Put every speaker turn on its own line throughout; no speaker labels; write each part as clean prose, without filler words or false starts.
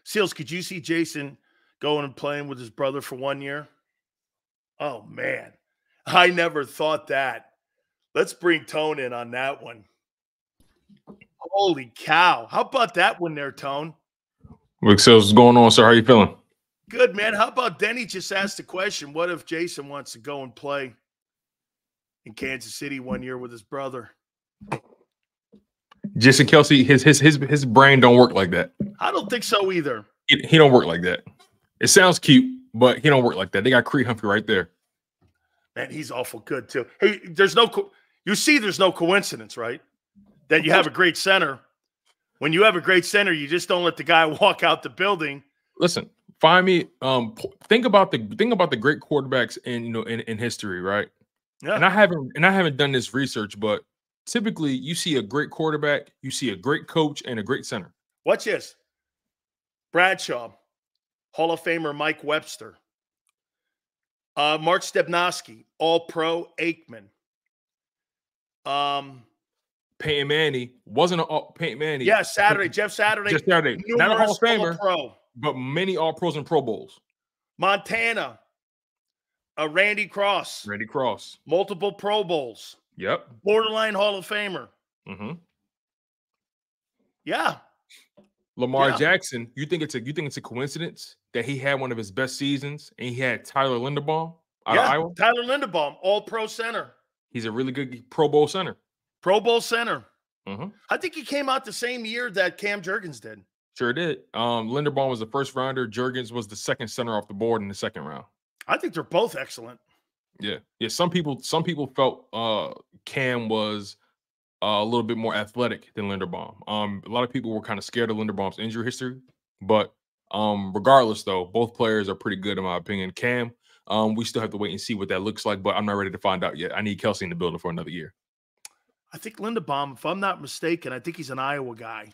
Seals, could you see Jason going and playing with his brother for 1 year? Oh, man. I never thought that. Let's bring Tone in on that one. Holy cow. How about that one there, Tone?
Rick Seals, what's going on, sir? How you feeling?
Good, man. How about Denny just asked the question, what if Jason wants to go and play in Kansas City 1 year with his brother?
Jason Kelce, his brain don't work like that.
I don't think so either.
He don't work like that. It sounds cute, but he don't work like that. They got Creed Humphrey right there.
Man, he's awful good too. Hey, there's no coincidence, right? That you have a great center. When you have a great center, you just don't let the guy walk out the building.
Listen, find me. Think about the great quarterbacks in history, right?
Yeah.
And I haven't done this research, but typically you see a great quarterback, you see a great coach, and a great center.
Watch this. Bradshaw, Hall of Famer Mike Webster, Mark Stepnoski, All-Pro Aikman.
Peyton Manning wasn't Peyton Manning.
Yeah, Saturday, Jeff Saturday.
Just Saturday. Not a Hall of Famer, but many All-Pros and Pro Bowls.
Montana, Randy Cross.
Randy Cross.
Multiple Pro Bowls.
Yep.
Borderline Hall of Famer.
Mm-hmm.
Yeah.
Lamar Jackson, you think it's a coincidence that he had one of his best seasons and he had Tyler Linderbaum out of Iowa?
Tyler Linderbaum, All-Pro center.
He's a really good Pro Bowl center.
Pro Bowl center.
Mm-hmm.
I think he came out the same year that Cam Jurgens did.
Sure did. Linderbaum was the first rounder. Jurgens was the second center off the board in the second round.
I think they're both excellent.
Yeah. Some people felt Cam was a little bit more athletic than Linderbaum. A lot of people were kind of scared of Linderbaum's injury history, but regardless, though, both players are pretty good in my opinion. Cam, we still have to wait and see what that looks like, but I'm not ready to find out yet. I need Kelce in the building for another year.
I think Linderbaum, if I'm not mistaken, I think he's an Iowa guy.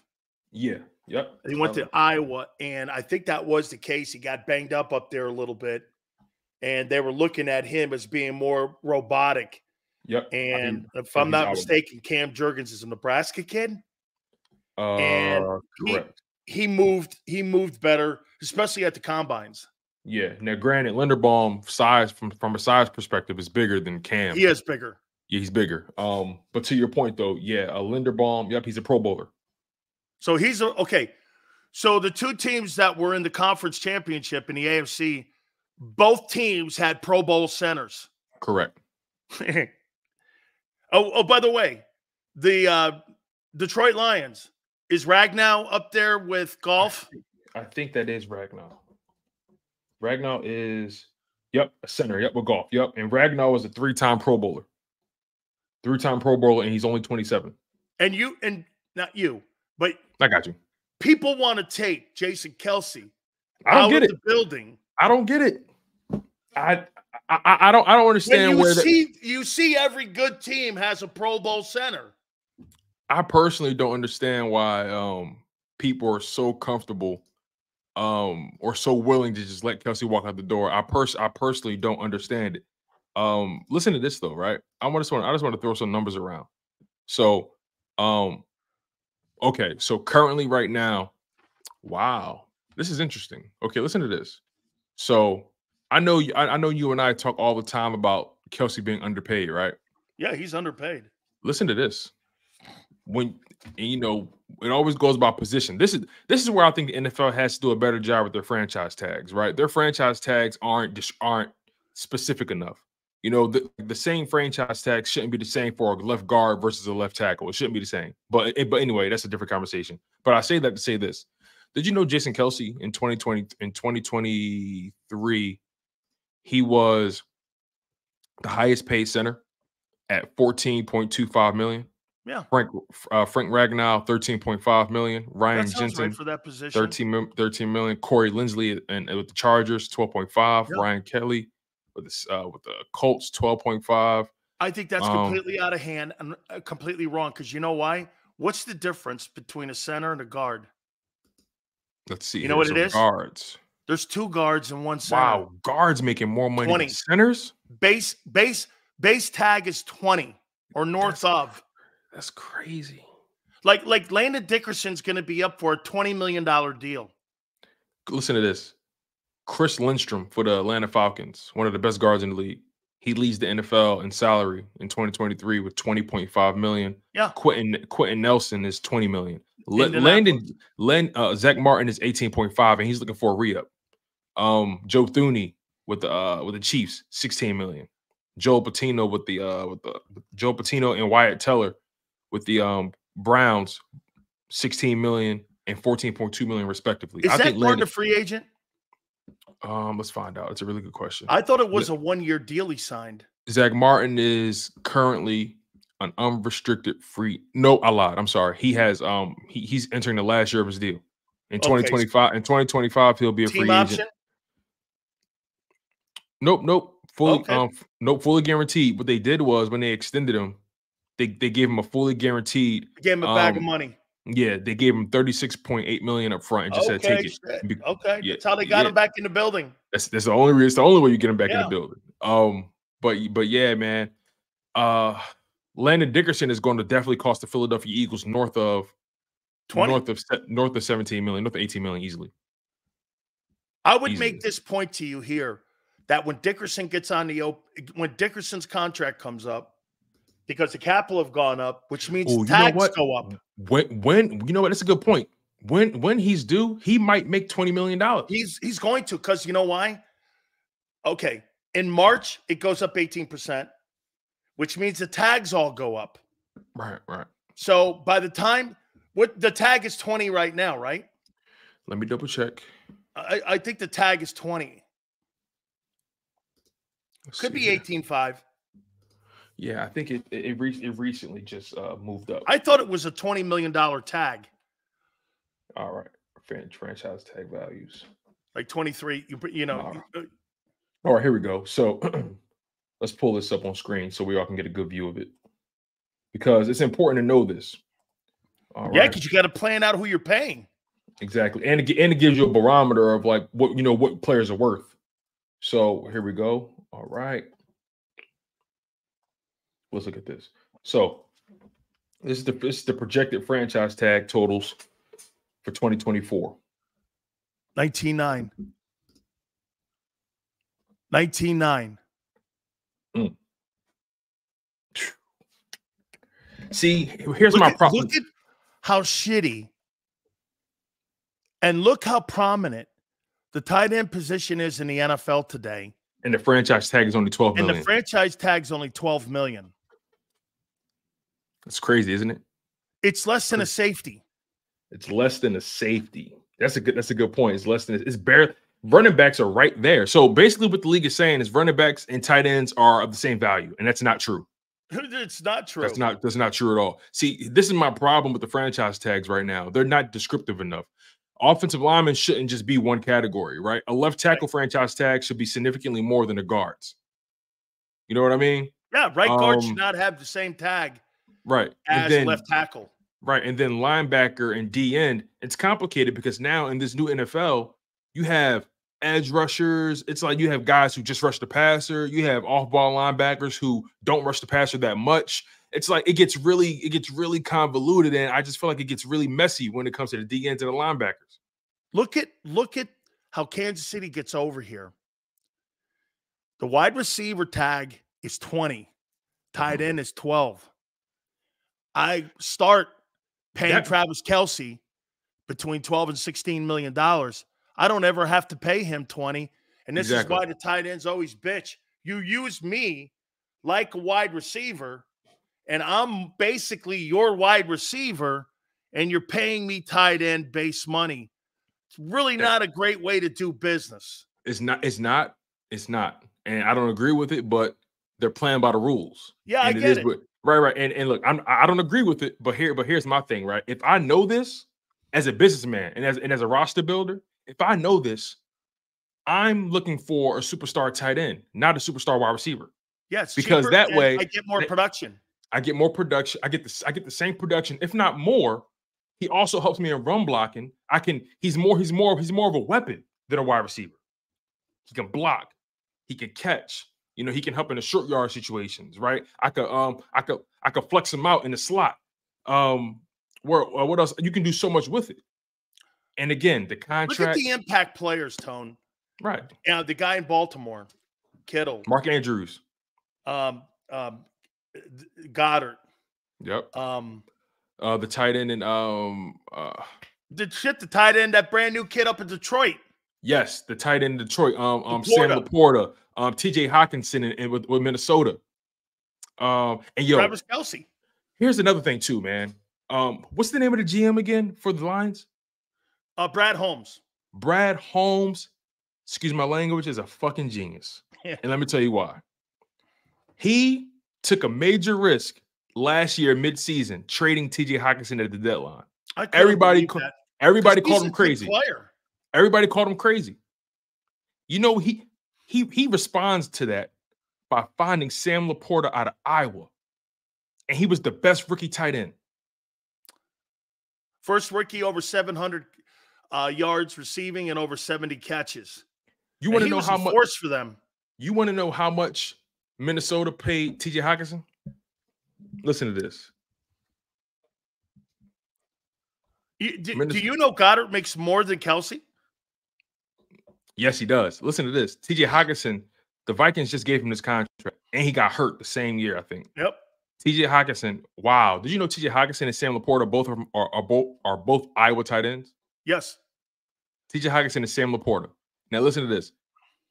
Yeah. Yep.
He went to Iowa, and I think that was the case. He got banged up there a little bit, and they were looking at him as being more robotic.
Yep.
And if I'm not mistaken, Cam Jurgens is a Nebraska kid. And
correct.
He moved better, especially at the combines.
Yeah. Now, granted, Linderbaum size from a size perspective is bigger than Cam.
He is bigger.
Yeah, he's bigger. But to your point though, a Linderbaum, yep, he's a Pro Bowler.
So he's okay. So the two teams that were in the conference championship in the AFC, both teams had Pro Bowl centers.
Correct.
Oh, by the way, the Detroit Lions, is Ragnow up there with golf?
I think that is Ragnow. Ragnow is, a center. Yep, with golf. Yep. And Ragnow is a three-time Pro Bowler. Three-time Pro Bowler, and he's only 27.
And not you, but
I got you.
People want to take Jason Kelce
out of the
building.
I don't get it. I don't understand
where you see every good team has a Pro Bowl center.
I personally don't understand why people are so comfortable or so willing to just let Kelce walk out the door. I personally don't understand it. Listen to this though, right? I just want to throw some numbers around. So, okay, so currently right now, wow, this is interesting. Okay, listen to this. So I know you and I talk all the time about Kelce being underpaid, right?
Yeah, he's underpaid.
Listen to this. It always goes by position. This is where I think the NFL has to do a better job with their franchise tags, right? Their franchise tags aren't specific enough. The same franchise tag shouldn't be the same for a left guard versus a left tackle. It shouldn't be the same. But anyway, that's a different conversation. But I say that to say this. Did you know Jason Kelce in 2023, he was the highest paid center at $14.25 million?
Yeah.
Frank Ragnow, $13.5 million. Ryan Jensen,
right for that position.
$13 million. Corey Linsley and with the Chargers, $12.5.
Yep.
Ryan Kelly with the Colts, $12.5.
I think that's completely out of hand and completely wrong, because you know why? What's the difference between a center and a guard?
Let's see.
You know what it is?
Guards.
There's two guards and one center.
Wow, guards making more money than centers?
Base tag is 20 or north of.
That's crazy.
Like Landon Dickerson's going to be up for a $20 million deal.
Listen to this. Chris Lindstrom for the Atlanta Falcons, one of the best guards in the league. He leads the NFL in salary in 2023 with $20.5 million.
Yeah.
Quentin Nelson is $20 million. Zach Martin is 18.5, and he's looking for a re-up. Joe Thuney with the Chiefs, 16 million. Joel Patino with Joe Patino and Wyatt Teller with the Browns, 16 million and 14.2 million respectively.
Is Zach Martin a free agent?
Let's find out. It's a really good question.
I thought it was a 1-year deal he signed.
Zach Martin is currently an unrestricted free. No, I lied. I'm sorry. He has he's entering the last year of his deal. In 2025, in 2025, he'll be a free agent. Nope. Fully fully guaranteed. What they did was when they extended him, they gave him a fully guaranteed.
They gave him a bag of money.
Yeah, they gave him $36.8 million up front and just said take it.
Okay, that's how they got him back in the building.
That's the only reason. It's the only way you get him back in the building. But yeah, man. Landon Dickerson is going to definitely cost the Philadelphia Eagles north of 17 million, north of 18 million easily.
I would make this point to you here that when Dickerson gets on when Dickerson's contract comes up, because the cap will have gone up, which means tags go up.
When you know what? That's a good point. When he's due, he might make $20 million.
He's going to, because you know why? Okay, in March it goes up 18%, which means the tags all go up.
Right.
So by the time the tag is 20 right now, right?
Let me double check.
I think the tag is 20. Could be 18.5.
Yeah, I think it recently just moved up.
I thought it was a $20 million tag.
All right, franchise tag values
like 23. You know.
All right, here we go. So let's pull this up on screen so we all can get a good view of it, because it's important to know this. All right,
because you got to plan out who you're paying.
Exactly, and it gives you a barometer of like what players are worth. So here we go. All right. Let's look at this. So this is the projected franchise tag totals for 2024.
19.9. 19.9.
See, here's my problem.
Look at how shitty and look how prominent the tight end position is in the NFL today.
And the franchise tag is only 12 million.
And the franchise tag is only 12 million.
That's crazy, isn't it?
It's less than a safety.
It's less than a safety. That's a good point. It's less than it's bare. Running backs are right there. So basically what the league is saying is running backs and tight ends are of the same value, and that's not true.
It's not true.
That's not true at all. See, this is my problem with the franchise tags right now. They're not descriptive enough. Offensive linemen shouldn't just be one category, right? A left tackle franchise tag should be significantly more than the guards. You know what I mean?
Yeah, right guard should not have the same tag as left tackle.
Right, and then linebacker and D end, it's complicated because now in this new NFL, you have edge rushers. It's like you have guys who just rush the passer. You have off-ball linebackers who don't rush the passer that much. It's like it gets really convoluted, and I just feel like it gets really messy when it comes to the D ends and the linebackers.
Look at how Kansas City gets over here. The wide receiver tag is 20. Tight end is 12. I start paying Travis Kelce between $12 and $16 million. I don't ever have to pay him 20. And this is why the tight ends always bitch. You use me like a wide receiver, and I'm basically your wide receiver, and you're paying me tight end base money. It's really not a great way to do business.
It's not. And I don't agree with it, but they're playing by the rules.
Yeah, I get it.
Right. And look, I don't agree with it, but here's my thing, right? If I know this as a businessman and as a roster builder, if I know this, I'm looking for a superstar tight end, not a superstar wide receiver.
Yes,
because that way
I get more production.
I get more production. I get the same production, if not more. He also helps me in run blocking. He's more of a weapon than a wide receiver. He can block, he can catch. You know, he can help in the short yard situations, right? I could flex him out in the slot. What else? You can do so much with it. And again, the contract.
Look at the impact players, Tone.
Right.
Yeah, the guy in Baltimore, Kittle.
Mark Andrews.
Goddard.
Yep. The tight end and
the tight end, that brand new kid up in Detroit.
Yes, the tight end in Detroit. Sam Laporta, TJ Hawkinson and with Minnesota. And
Travis Kelce.
Here's another thing too, man. What's the name of the GM again for the Lions?
Brad Holmes.
Brad Holmes, excuse my language, is a fucking genius.
Yeah.
And let me tell you why. He took a major risk last year mid-season trading TJ Hawkinson at the deadline. Everybody called him crazy. Everybody called him crazy. You know, he responds to that by finding Sam Laporta out of Iowa. And he was the best rookie tight end.
First rookie over 700 yards receiving and over 70 catches.
You want to know how much
force for them?
You want to know how much Minnesota paid TJ Hawkinson? Listen to this.
Do you know Goddard makes more than Kelce?
Yes, he does. Listen to this. TJ Hawkinson, the Vikings just gave him this contract, and he got hurt the same year, I think.
Yep.
TJ Hawkinson, wow. Did you know TJ Hawkinson and Sam Laporta both are both Iowa tight ends?
Yes.
TJ Hawkinson and Sam Laporta. Now listen to this.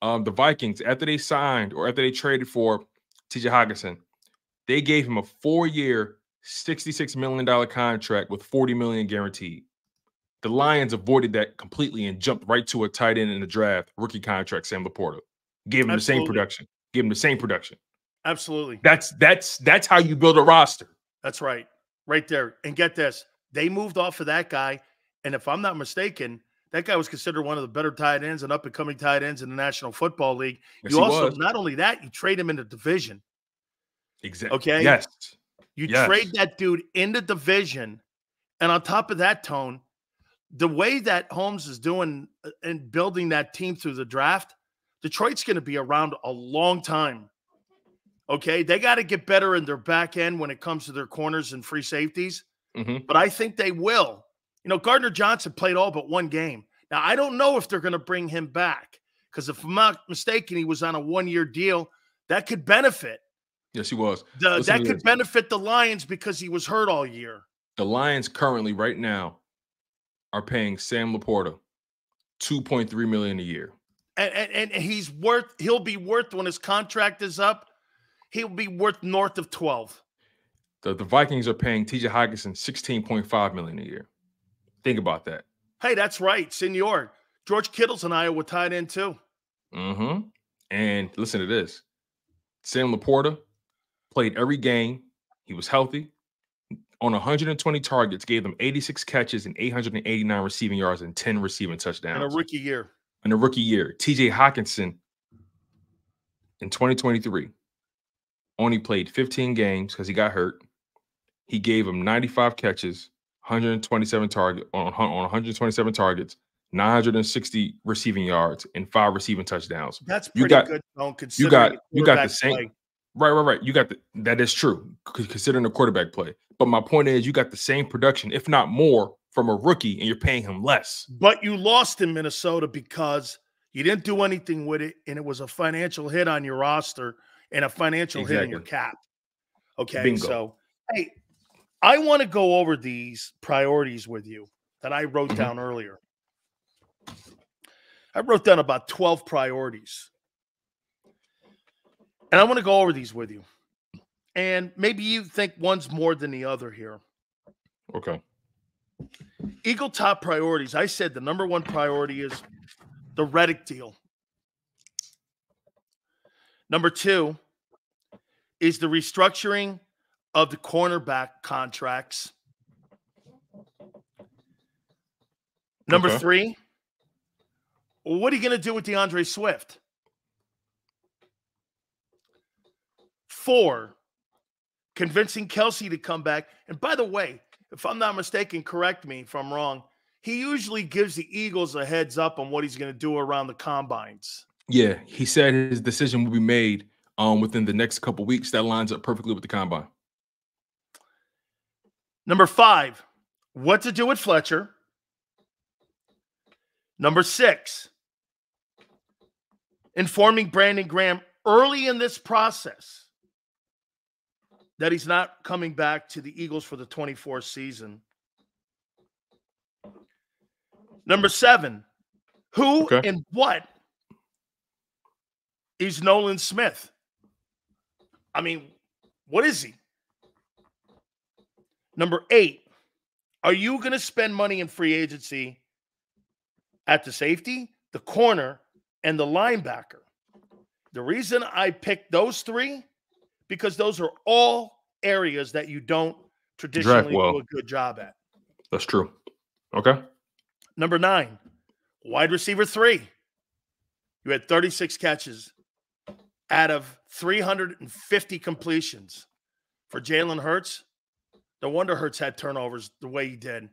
The Vikings, after they signed or after they traded for TJ Hawkinson, they gave him a 4-year, $66 million contract with $40 million guaranteed. The Lions avoided that completely and jumped right to a tight end in the draft, rookie contract, Sam Laporta. Gave him the same production. Give him the same production.
Absolutely.
That's how you build a roster.
That's right. Right there. And get this. They moved off of that guy. And if I'm not mistaken, that guy was considered one of the better tight ends and up-and-coming tight ends in the National Football League.
Yes,
you also, not only that, you trade him in the division.
Exactly.
Okay?
Yes.
You trade that dude in the division. And on top of that, Tone, the way that Holmes is doing and building that team through the draft, Detroit's going to be around a long time. Okay? They got to get better in their back end when it comes to their corners and free safeties.
Mm-hmm.
But I think they will. You know, Gardner Johnson played all but one game. Now, I don't know if they're going to bring him back because if I'm not mistaken, he was on a 1-year deal. That could benefit.
Yes, he was.
That could benefit the Lions because he was hurt all year.
The Lions currently, right now, are paying Sam Laporta $2.3 million a year.
And he'll be worth, when his contract is up, he'll be worth north of 12.
The Vikings are paying TJ Hawkinson $16.5 million a year. Think about that.
Hey, that's right, Senor. George Kittle's an Iowa tight end too.
Mm-hmm. And listen to this. Sam Laporta played every game. He was healthy. On 120 targets, gave them 86 catches and 889 receiving yards and 10 receiving touchdowns.
In a rookie year.
TJ Hawkinson in 2023 only played 15 games because he got hurt. He gave him 95 catches, 127 targets, 960 receiving yards, and 5 receiving touchdowns.
That's pretty good.
You got the same. Play. Right. You got that is true considering the quarterback play. But my point is, you got the same production, if not more, from a rookie, and you're paying him less.
But you lost in Minnesota because you didn't do anything with it, and it was a financial hit on your roster and a financial hit on your cap. Okay,
Bingo.
So hey, I want to go over these priorities with you that I wrote down earlier. I wrote down about 12 priorities. And I want to go over these with you. And maybe you think one's more than the other here.
Okay.
Eagle top priorities. I said the number one priority is the Reddick deal. Number 2 is the restructuring of the cornerback contracts. Number 3, what are you going to do with DeAndre Swift? 4, convincing Kelce to come back. And by the way, if I'm not mistaken, correct me if I'm wrong, he usually gives the Eagles a heads up on what he's going to do around the combines.
Yeah, he said his decision will be made within the next couple weeks. That lines up perfectly with the combine.
Number 5, what to do with Fletcher. Number 6, informing Brandon Graham early in this process that he's not coming back to the Eagles for the 24 season. Number 7, who and what is Nolan Smith? I mean, what is he? Number 8, are you going to spend money in free agency at the safety, the corner, and the linebacker? The reason I picked those 3, because those are all areas that you don't traditionally do a good job at.
That's true. Okay.
Number 9, wide receiver 3. You had 36 catches out of 350 completions for Jalen Hurts. No wonder Hurts had turnovers the way he did.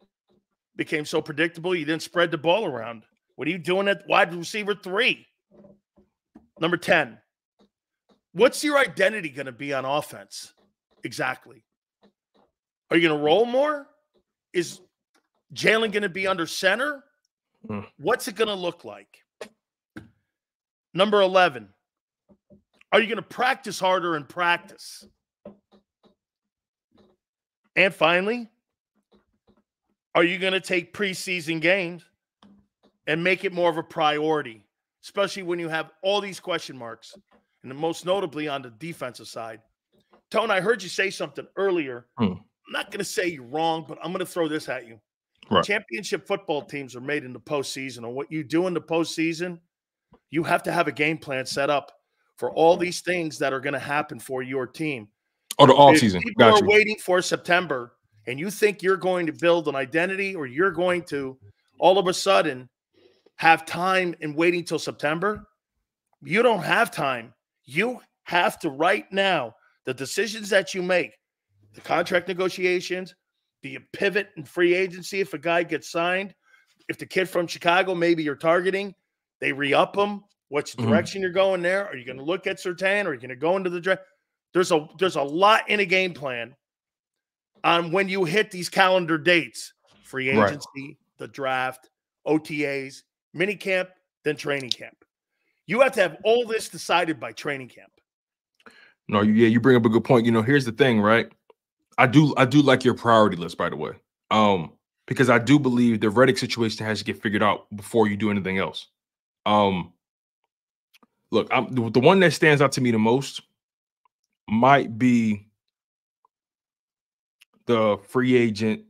Became so predictable, you didn't spread the ball around. What are you doing at wide receiver 3? Number 10, what's your identity going to be on offense? Exactly. Are you going to roll more? Is Jalen going to be under center? What's it going to look like? Number 11, are you going to practice harder in practice? And finally, are you going to take preseason games and make it more of a priority, especially when you have all these question marks, and most notably on the defensive side? Tone, I heard you say something earlier. I'm not going to say you're wrong, but I'm going to throw this at you. Right. Championship football teams are made in the postseason, and what you do in the postseason, you have to have a game plan set up for all these things that are going to happen for your team.
Oh, the offseason.
People are waiting for September, and you think you're going to build an identity, or you're going to all of a sudden have time and waiting till September. You don't have time. You have to right now, the decisions that you make, the contract negotiations, do you pivot in free agency if a guy gets signed? If the kid from Chicago maybe you're targeting, they re-up him. What's the direction you're going there? Are you going to look at Surtain? Are you going to go into the draft? There's a lot in a game plan on when you hit these calendar dates: free agency, the draft, OTAs, minicamp, then training camp. You have to have all this decided by training camp.
No, yeah, you bring up a good point. You know, here's the thing, right? I do like your priority list, by the way, because I do believe the Reddick situation has to get figured out before you do anything else. Look, the one that stands out to me the most might be the free agent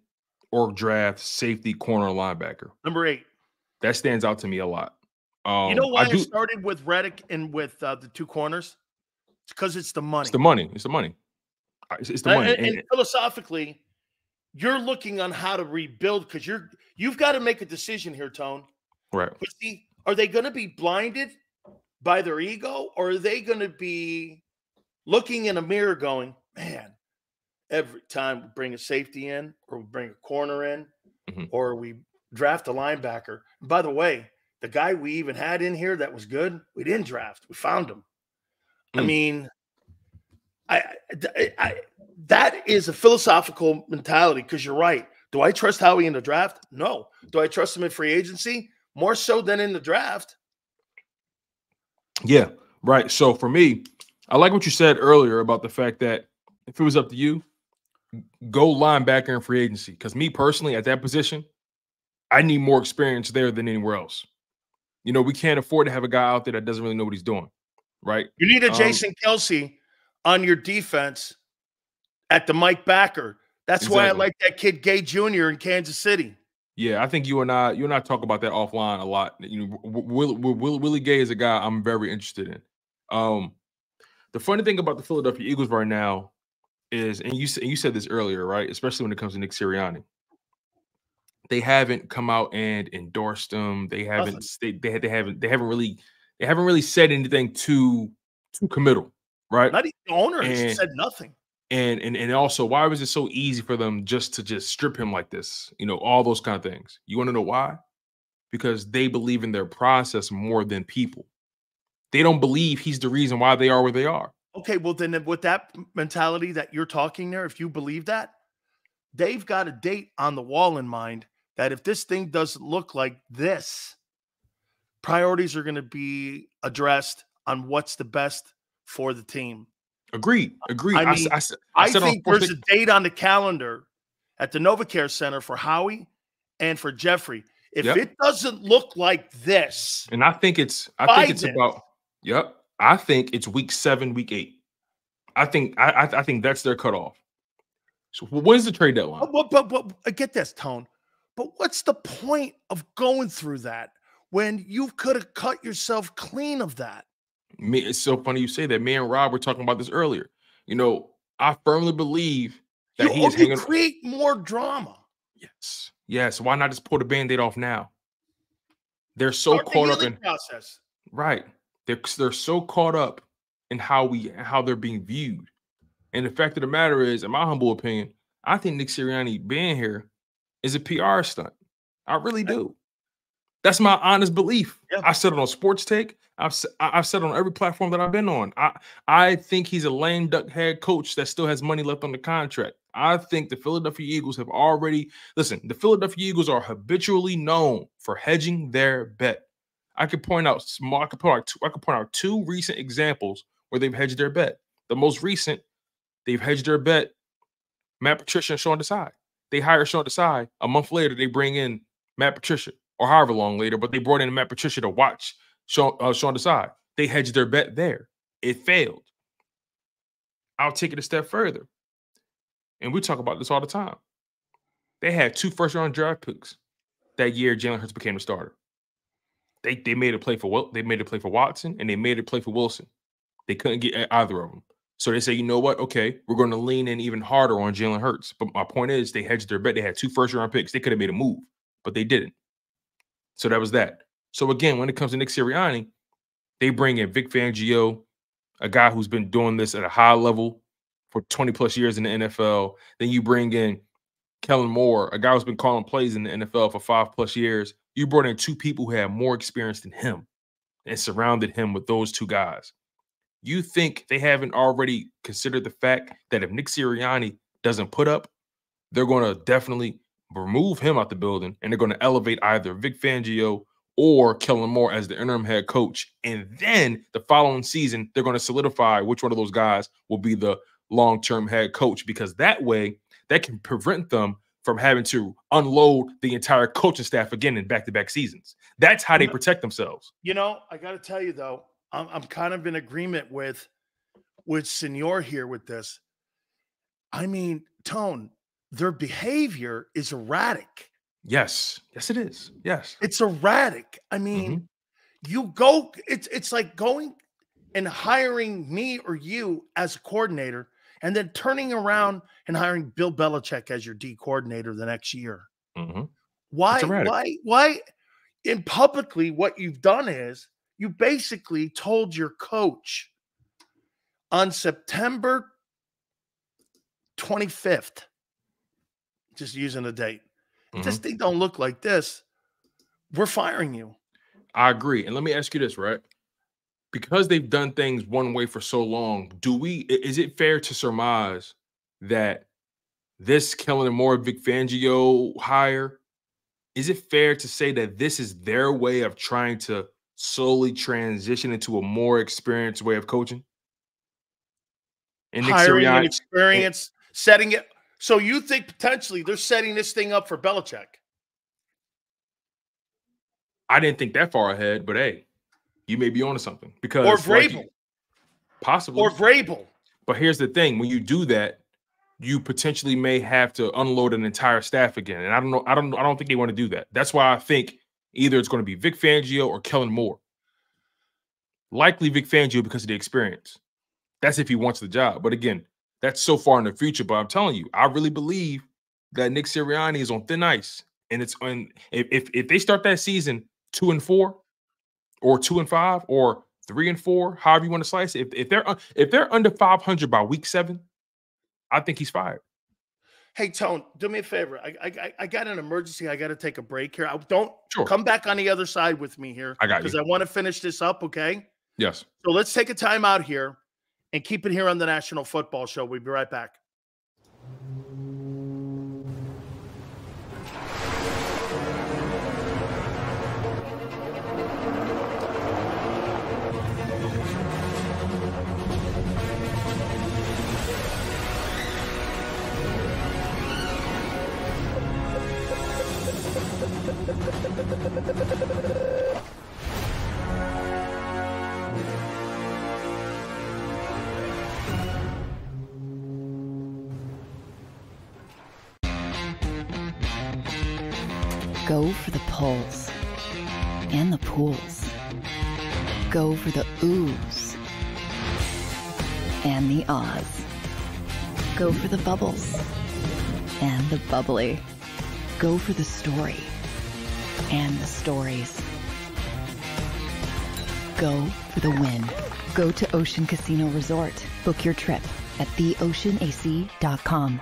or draft safety corner linebacker.
Number 8.
That stands out to me a lot.
You know why I started with Reddick and with the 2 corners? It's because it's the money.
It's the money. It's the money. It's the money.
And philosophically, you're looking on how to rebuild, because you've got to make a decision here, Tone.
Right.
But see, are they going to be blinded by their ego, or are they going to be looking in a mirror going, man, every time we bring a safety in, or we bring a corner in, or we draft a linebacker. And by the way, the guy we even had in here that was good, we didn't draft. We found him. I mean, that is a philosophical mentality, because you're right. Do I trust Howie in the draft? No. Do I trust him in free agency? More so than in the draft.
Yeah, right. So for me, I like what you said earlier about the fact that if it was up to you, go linebacker in free agency. Because me personally, at that position, I need more experience there than anywhere else. You know, we can't afford to have a guy out there that doesn't really know what he's doing, right?
You need a Jason Kelsey on your defense at the Mike backer. That's why I like that kid Gay Jr. in Kansas City.
Yeah, I think you and I talk about that offline a lot. You know, Willie Gay is a guy I'm very interested in. The funny thing about the Philadelphia Eagles right now is, and you said this earlier, right? Especially when it comes to Nick Sirianni, they haven't come out and endorsed him. They haven't really said anything too committal, right?
Not even the owner has said nothing.
And also, why was it so easy for them just to strip him like this? You know, all those kind of things. You want to know why? Because they believe in their process more than people. They don't believe he's the reason why they are where they are.
Okay, well then with that mentality that you're talking there, if you believe that, they've got a date on the wall in mind that if this thing doesn't look like this priorities are going to be addressed on what's the best for the team.
Agreed.
I mean, I think there's a date on the calendar at the NovaCare Center for Howie and for Jeffrey. If it doesn't look like this,
and I think it's about I think it's week 7, week 8. I think that's their cutoff. So when's the trade deadline?
But get this, Tone. But what's the point of going through that when you could have cut yourself clean of that?
It's so funny you say that. Me and Rob were talking about this earlier. You know, I firmly believe that he is hanging.
Create more drama.
Yes. Why not just pull the Band-Aid off now? They're so caught up in
process.
Right. They're so caught up in how they're being viewed. And the fact of the matter is, in my humble opinion, I think Nick Sirianni being here is a PR stunt. I really do. That's my honest belief. Yeah. I said it on Sports Take. I've said it on every platform that I've been on. I think he's a lame duck head coach that still has money left on the contract. I think the Philadelphia Eagles have already – listen, the Philadelphia Eagles are habitually known for hedging their bet. I could point out 2 recent examples where they've hedged their bet. The most recent, they've hedged their bet, Matt Patricia and Sean Desai. They hire Sean Desai. A month later, they bring in Matt Patricia, or however long later, but they brought in Matt Patricia to watch Sean Desai. They hedged their bet there. It failed. I'll take it a step further. And we talk about this all the time. They had 2 first-round draft picks that year Jalen Hurts became the starter. They made a play for Watson, and they made a play for Wilson. They couldn't get either of them. So they say, you know what? Okay, we're going to lean in even harder on Jalen Hurts. But my point is, they hedged their bet. They had 2 first-round picks. They could have made a move, but they didn't. So that was that. So again, when it comes to Nick Sirianni, they bring in Vic Fangio, a guy who's been doing this at a high level for 20-plus years in the NFL. Then you bring in Kellen Moore, a guy who's been calling plays in the NFL for 5+ years. You brought in 2 people who had more experience than him and surrounded him with those 2 guys. You think they haven't already considered the fact that if Nick Sirianni doesn't put up, they're going to definitely remove him out the building, and they're going to elevate either Vic Fangio or Kellen Moore as the interim head coach. And then the following season, they're going to solidify which one of those guys will be the long-term head coach, because that way that can prevent them from having to unload the entire coaching staff again in back-to-back seasons. That's how they protect themselves.
You know, I got to tell you, though, I'm kind of in agreement with Senor here with this. I mean, Tone, their behavior is erratic.
Yes, it is. Yes.
It's erratic. I mean, you go, it's like going and hiring me or you as a coordinator and then turning around and hiring Bill Belichick as your D coordinator the next year. Why in publicly what you've done is you basically told your coach on September 25th, just using the date, if this thing don't look like this, we're firing you.
I agree. And let me ask you this, right? Because they've done things one way for so long, is it fair to surmise that this Kellen Moore, Vic Fangio hire, is it fair to say that this is their way of trying to slowly transition into a more experienced way of coaching? And Nick Sirianni,
experience, setting it. So you think potentially they're setting this thing up for Belichick?
I didn't think that far ahead, but hey, you may be onto something. Because
or Vrabel.
Possibly.
Or Vrabel.
But here's the thing. When you do that, you potentially may have to unload an entire staff again. And I don't think they want to do that. That's why I think either it's going to be Vic Fangio or Kellen Moore. Likely Vic Fangio because of the experience. That's if he wants the job. But again, that's so far in the future. But I'm telling you, I really believe that Nick Sirianni is on thin ice. And it's on if they start that season 2-4 or 2-5 or 3-4, however you want to slice it, if they're under 500 by week 7, I think he's fired.
Hey, Tone, do me a favor. I got an emergency. I got to take a break here.
Sure.
Come back on the other side with me here.
I got you.
Because I want to finish this up, okay?
Yes.
So let's take a time out here and keep it here on the National Football Show. We'll be right back.
Go for the pulls and the pools. Go for the oohs and the ahs. Go for the bubbles and the bubbly. Go for the story and the stories. Go for the win. Go to Ocean Casino Resort. Book your trip at theoceanac.com.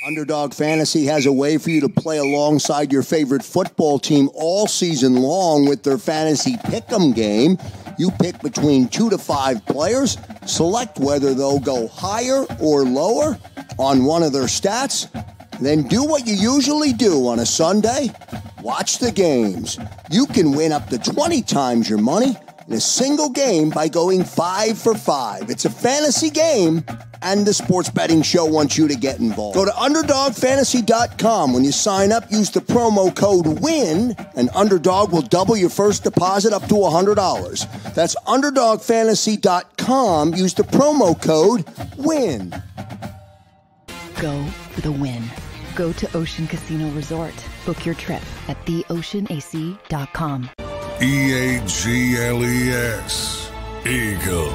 Underdog Fantasy has a way for you to play alongside your favorite football team all season long with their Fantasy Pick'em game. You pick between 2 to 5 players, select whether they'll go higher or lower on one of their stats, then do what you usually do on a Sunday, watch the games. You can win up to 20 times your money in a single game by going 5 for 5. It's a fantasy game, and the Sports Betting Show wants you to get involved. Go to UnderdogFantasy.com. When you sign up, use the promo code WIN, and Underdog will double your first deposit up to $100. That's UnderdogFantasy.com. Use the promo code WIN.
Go for the win. Go to Ocean Casino Resort. Book your trip at theoceanac.com.
EAGLES, Eagles.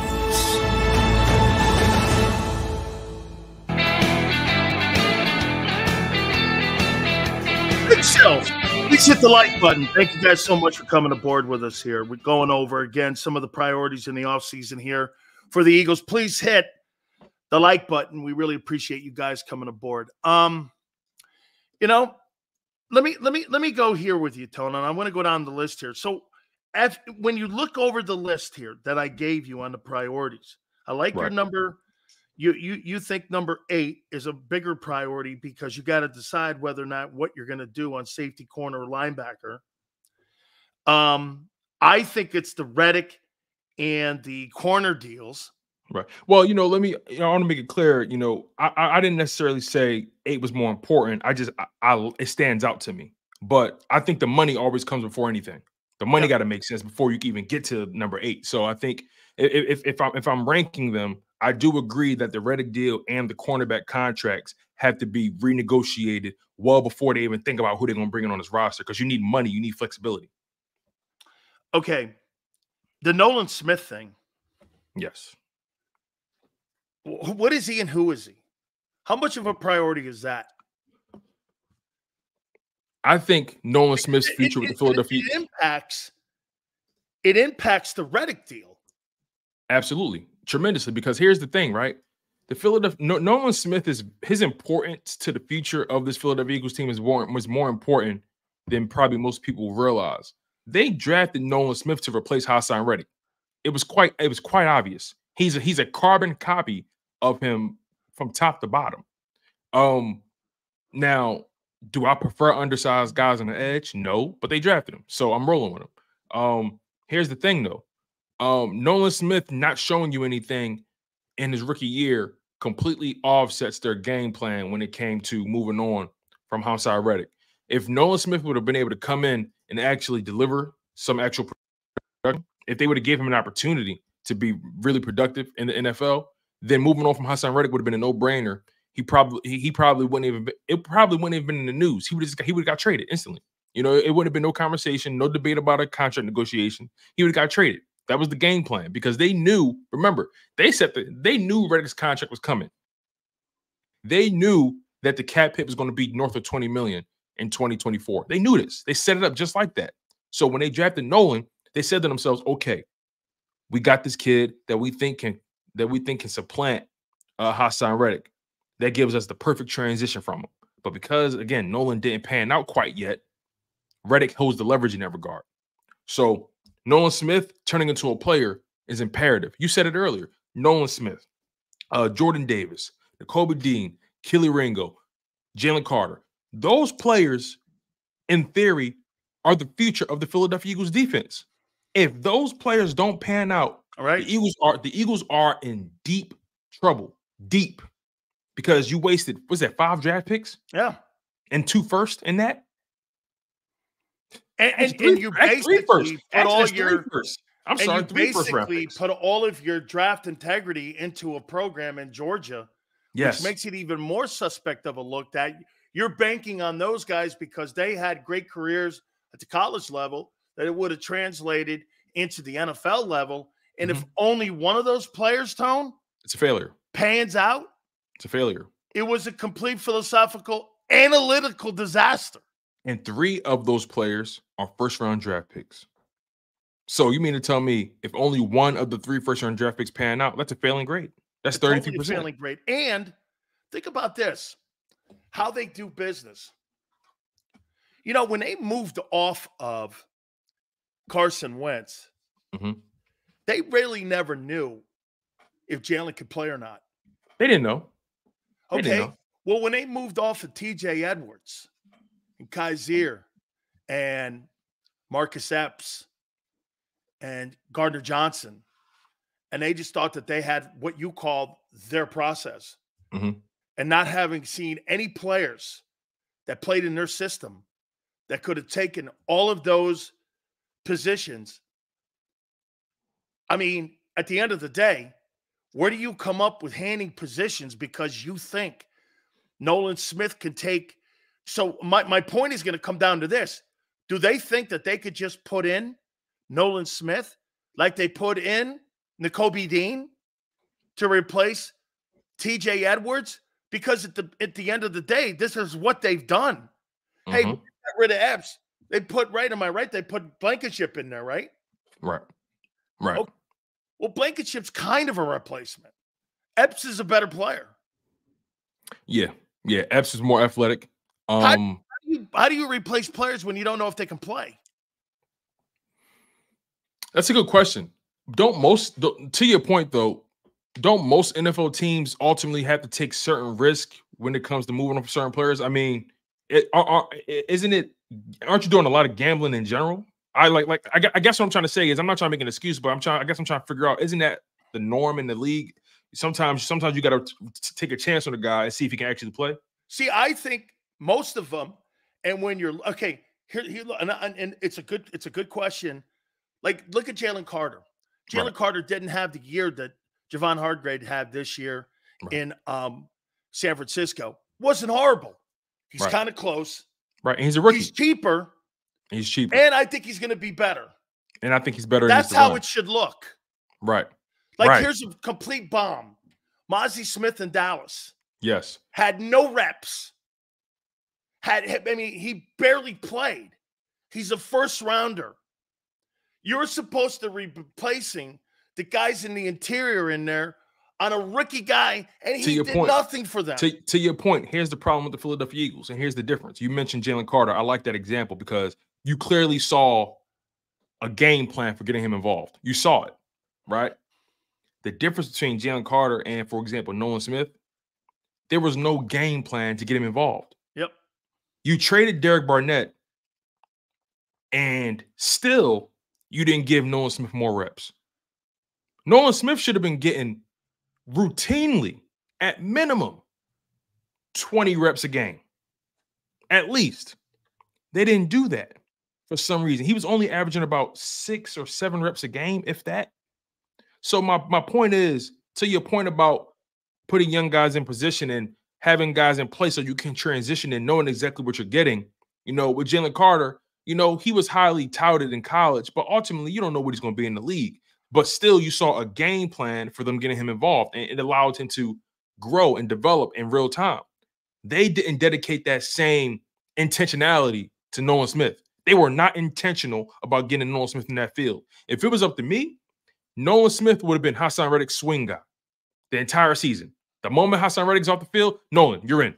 DeShields, please hit the like button. Thank you guys so much for coming aboard with us here. We're going over, again, some of the priorities in the offseason here for the Eagles. Please hit the like button. We really appreciate you guys coming aboard. You know, let me go here with you, Tony, and I want to go down the list here. So when you look over the list here that I gave you on the priorities, I like your number. You think number 8 is a bigger priority because you got to decide whether or not what you're going to do on safety, corner, or linebacker. I think it's the Reddick and the corner deals.
Right. Well, I want to make it clear, I didn't necessarily say 8 was more important. It stands out to me. But I think the money always comes before anything. The money got to make sense before you can even get to number 8. So I think if I'm ranking them, I do agree that the Reddick deal and the cornerback contracts have to be renegotiated well before they even think about who they're going to bring in on this roster, because you need money, you need flexibility.
Okay. The Nolan Smith thing.
Yes.
What is he and who is he? How much of a priority is that?
I think Nolan Smith's future with the Philadelphia
it impacts the Reddick deal.
Absolutely. Tremendously, because here's the thing, right? Nolan Smith his importance to the future of this Philadelphia Eagles team was more important than probably most people realize. They drafted Nolan Smith to replace Haason Reddick. It was quite obvious. He's a carbon copy of him from top to bottom. Now, do I prefer undersized guys on the edge? No, but they drafted him, so I'm rolling with him. Here's the thing, though. Nolan Smith not showing you anything in his rookie year completely offsets their game plan when it came to moving on from Haason Reddick. If Nolan Smith would have been able to come in and actually deliver some actual production, if they would have given him an opportunity to be really productive in the NFL, then moving on from Haason Reddick would have been a no-brainer. He probably wouldn't even have been in the news. He would have got traded instantly. It wouldn't have been no conversation, no debate about a contract negotiation. He would have got traded. That was the game plan, because they knew, remember, they knew Reddick's contract was coming. They knew that the cap hit was going to be north of $20 million in 2024. They knew this. They set it up just like that. So when they drafted Nolan, they said to themselves, okay, we got this kid that we think can that we think can supplant Haason Reddick. That gives us the perfect transition from him. But because, again, Nolan didn't pan out quite yet, Reddick holds the leverage in that regard. So Nolan Smith turning into a player is imperative. You said it earlier. Nolan Smith, Jordan Davis, Nakobe Dean, Kelly Ringo, Jalen Carter. Those players, in theory, are the future of the Philadelphia Eagles defense. If those players don't pan out,
all right,
the Eagles are in deep trouble. Deep. Because you wasted, what's that, 5 draft picks?
Yeah.
And 2 firsts in that?
And you basically put all your
I'm sorry,
you basically put all of your draft integrity into a program in Georgia,
yes,
which makes it even more suspect of a look that you're banking on those guys because they had great careers at the college level that it would have translated into the NFL level. And if only one of those players, Tone,
it's a failure,
pans out,
it's a failure.
It was a complete philosophical, analytical disaster.
And 3 of those players are first-round draft picks. So you mean to tell me if only one of the 3 first-round draft picks pan out, that's a failing grade? That's 33%.
Totally failing grade. And think about this, how they do business. You know, when they moved off of Carson Wentz, they really never knew if Jalen could play or not.
They didn't know.
Okay. Well, when they moved off of TJ Edwards and Kaiser and Marcus Epps and Gardner Johnson, and they just thought that they had what you call their process, and not having seen any players that played in their system that could have taken all of those positions. I mean, at the end of the day, where do you come up with handing positions because you think Nolan Smith can take? So my point is going to come down to this. Do they think that they could just put in Nolan Smith like they put in Nakobe Dean to replace TJ Edwards? Because at the end of the day, this is what they've done. Hey, we got rid of Epps. They put, right, am I right? They put Blankenship in there, right?
Right. Right.
Okay. Well, Blankenship's kind of a replacement. Epps is a better player.
Yeah. Yeah. Epps is more athletic.
How do you replace players when you don't know if they can play?
That's a good question. To your point, though, don't most NFL teams ultimately have to take certain risk when it comes to moving on for certain players? I mean, aren't you doing a lot of gambling in general? I guess what I'm trying to say is I'm not trying to make an excuse, but I guess I'm trying to figure out, isn't that the norm in the league? Sometimes you got to take a chance on a guy and see if he can actually play.
See, I think most of them, and when you're okay, here and it's a good question. Like, look at Jalen Carter. Jalen Carter didn't have the year that Javon Hargrave had this year in San Francisco. Wasn't horrible. He's kind of close.
Right, and he's a rookie.
He's cheaper.
He's cheaper.
And I think he's going to be better.
And I think he's better.
That's how it should look.
Right.
Like, here's a complete bomb. Mozzie Smith in Dallas.
Yes.
Had no reps. He barely played. He's a first rounder. You're supposed to be replacing the guys in the interior in there on a rookie guy, and he did nothing for them.
To your point, here's the problem with the Philadelphia Eagles, and here's the difference. You mentioned Jalen Carter. I like that example because you clearly saw a game plan for getting him involved. You saw it, right? The difference between Jalen Carter and, for example, Nolan Smith, there was no game plan to get him involved.
Yep.
You traded Derek Barnett, and still you didn't give Nolan Smith more reps. Nolan Smith should have been getting routinely, at minimum, 20 reps a game. At least. They didn't do that for some reason. He was only averaging about 6 or 7 reps a game, if that. So my point is, to your point about putting young guys in position and having guys in place so you can transition and knowing exactly what you're getting, with Jalen Carter, he was highly touted in college, but ultimately you don't know what he's going to be in the league. But still, you saw a game plan for them getting him involved, and it allowed him to grow and develop in real time. They didn't dedicate that same intentionality to Nolan Smith. They were not intentional about getting Nolan Smith in that field. If it was up to me, Nolan Smith would have been Haason Reddick's swing guy. the entire season. The moment Haason Reddick's off the field, Nolan, you're in.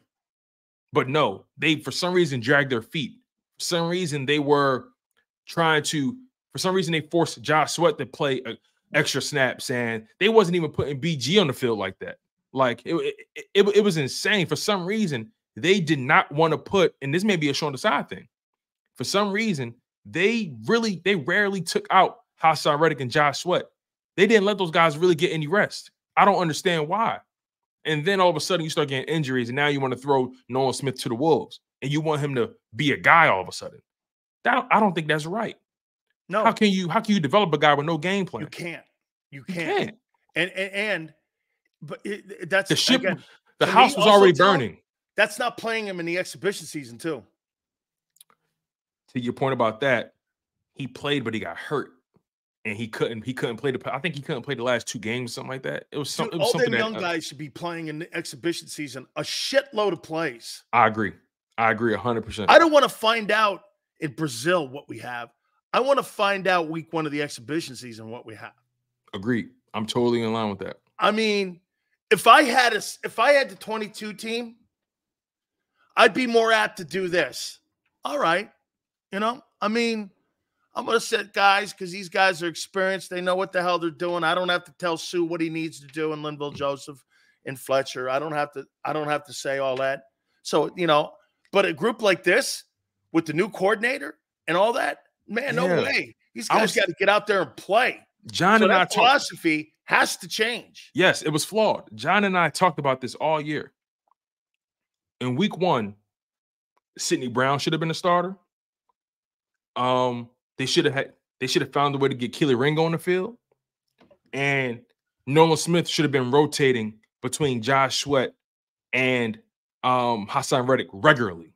But no, they for some reason dragged their feet. For some reason they were trying to. For some reason they forced Josh Sweat to play extra snaps, and they wasn't even putting BG on the field like that. Like it was insane. For some reason they did not want to put, and this may be a show on the side thing. For some reason they rarely took out Haason Reddick and Josh Sweat. They didn't let those guys really get any rest. I don't understand why. And then all of a sudden you start getting injuries, and now you want to throw Nolan Smith to the Wolves, and you want him to be a guy all of a sudden. I don't think that's right.
No.
How can you develop a guy with no game plan?
You can't. But that's
the ship.
Again,
the house was already burning.
That's not playing him in the exhibition season too.
To your point about that, he played, but he got hurt, and he couldn't play I think he couldn't play the last 2 games, something like that. It was something.
All them young guys should be playing in the exhibition season a shitload of plays.
I agree 100%.
I don't want to find out in Brazil what we have. I want to find out week 1 of the exhibition season what we have.
Agreed. I'm totally in line with that.
I mean, if I had the 22 team, I'd be more apt to do this. All right. I mean, I'm going to set guys because these guys are experienced. They know what the hell they're doing. I don't have to tell Sue what he needs to do in Linville Joseph and Fletcher. I don't have to say all that. So, but a group like this with the new coordinator and all that, man, no way. These guys got to get out there and play.
John and I
philosophy has to change.
Yes, it was flawed. John and I talked about this all year. In week 1, Sidney Brown should have been a starter. They should have found a way to get Keely Ringo on the field, and Nolan Smith should have been rotating between Josh Sweat and Haason Reddick regularly.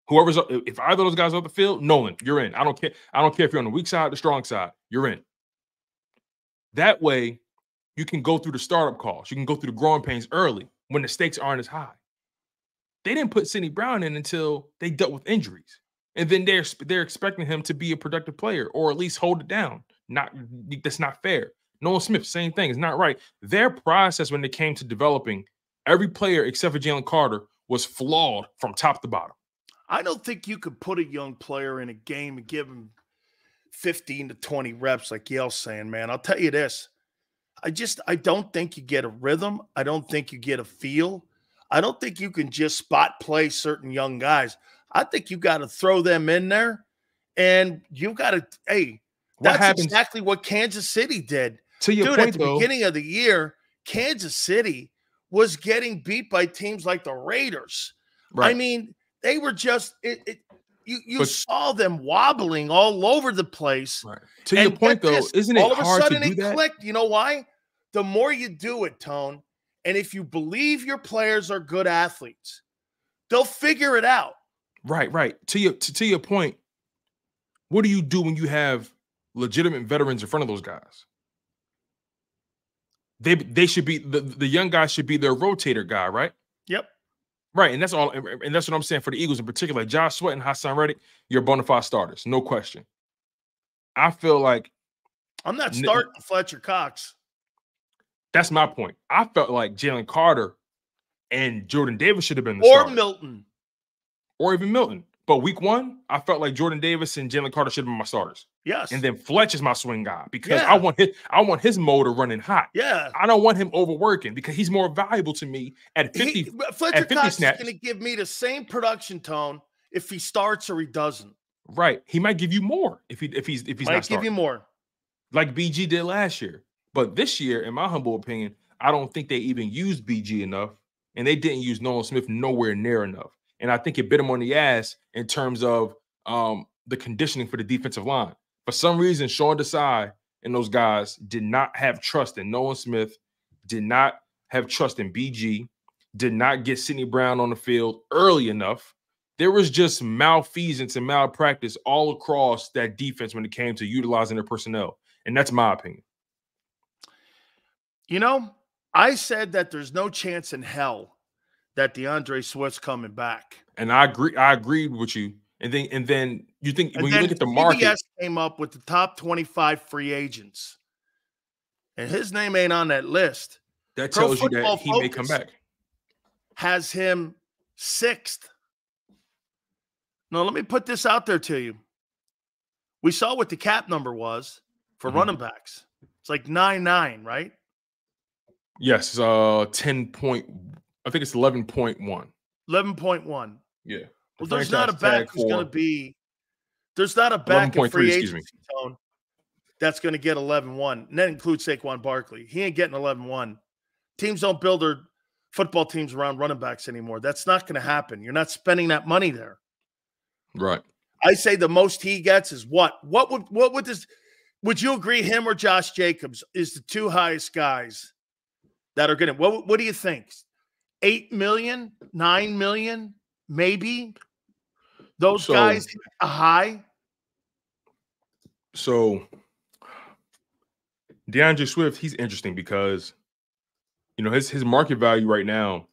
If either of those guys are on the field, Nolan, you're in. I don't care if you're on the weak side or the strong side, you're in. That way, you can go through the startup calls. You can go through the growing pains early when the stakes aren't as high. They didn't put Sidney Brown in until they dealt with injuries. And then they're expecting him to be a productive player or at least hold it down. That's not fair. Nolan Smith, same thing. It's not right. Their process when it came to developing every player except for Jalen Carter was flawed from top to bottom.
I don't think you could put a young player in a game and give him 15 to 20 reps like Yale's saying, man. I'll tell you this. I don't think you get a rhythm. I don't think you get a feel. I don't think you can just spot play certain young guys. I think you got to throw them in there, and you got to, that's exactly what Kansas City did.
To your point,
at the beginning of the year, Kansas City was getting beat by teams like the Raiders. Right. I mean, they were just you saw them wobbling all over the place.
Right. To your point, though, isn't it
all of a
hard
sudden
to do that?
Clicked. You know why? The more you do it, Tone, and if you believe your players are good athletes, they'll figure it out.
Right. To your point, what do you do when you have legitimate veterans in front of those guys? They should be the young guy should be their rotator guy, right?
Yep.
Right, and that's all, and that's what I'm saying for the Eagles in particular. Like Josh Sweat and Haason Reddick, you're bona fide starters, no question. I feel like
I'm not starting Fletcher Cox.
That's my point. I felt like Jalen Carter and Jordan Davis should have been the starters.
Milton.
Or even Milton. But week 1, I felt like Jordan Davis and Jalen Carter should have been my starters.
Yes.
And then Fletch is my swing guy because I want his motor running hot.
Yeah.
I don't want him overworking because he's more valuable to me at 50.
Fletcher
at 50
Cox
snaps.
is going to give me the same production tone if he starts or he doesn't.
Right. He might give you more if he's not starting.
Might give you more.
Like BG did last year. But this year, in my humble opinion, I don't think they even used BG enough, and they didn't use Nolan Smith nowhere near enough. And I think it bit him on the ass in terms of the conditioning for the defensive line. For some reason, Sean Desai and those guys did not have trust in Nolan Smith, did not have trust in BG, did not get Sidney Brown on the field early enough. There was just malfeasance and malpractice all across that defense when it came to utilizing their personnel. And that's my opinion.
You know, I said that there's no chance in hell that DeAndre Swift's coming back.
And I agreed with you. And then you think when you look at the market,
CBS came up with the top 25 free agents. and his name ain't on that list.
That
Pro
tells you that
Football
he may come
Focus
back.
Has him 6th. Now, let me put this out there to you. We saw what the cap number was for running backs. It's like 9.9, right?
Yes, 10 point. I think it's 11.1.
11.1.
Yeah.
Well, there's not a back who's going to be. There's not a back in free agency, Tone, that's going to get 11.1. And that includes Saquon Barkley. He ain't getting 11.1. Teams don't build their football teams around running backs anymore. That's not going to happen. You're not spending that money there.
Right.
I say the most he gets is what? What would this? Would you agree him or Josh Jacobs is the 2 highest guys that are going to? What do you think? 8 million, 9 million, maybe. Those guys a high.
So DeAndre Swift, he's interesting because his market value right now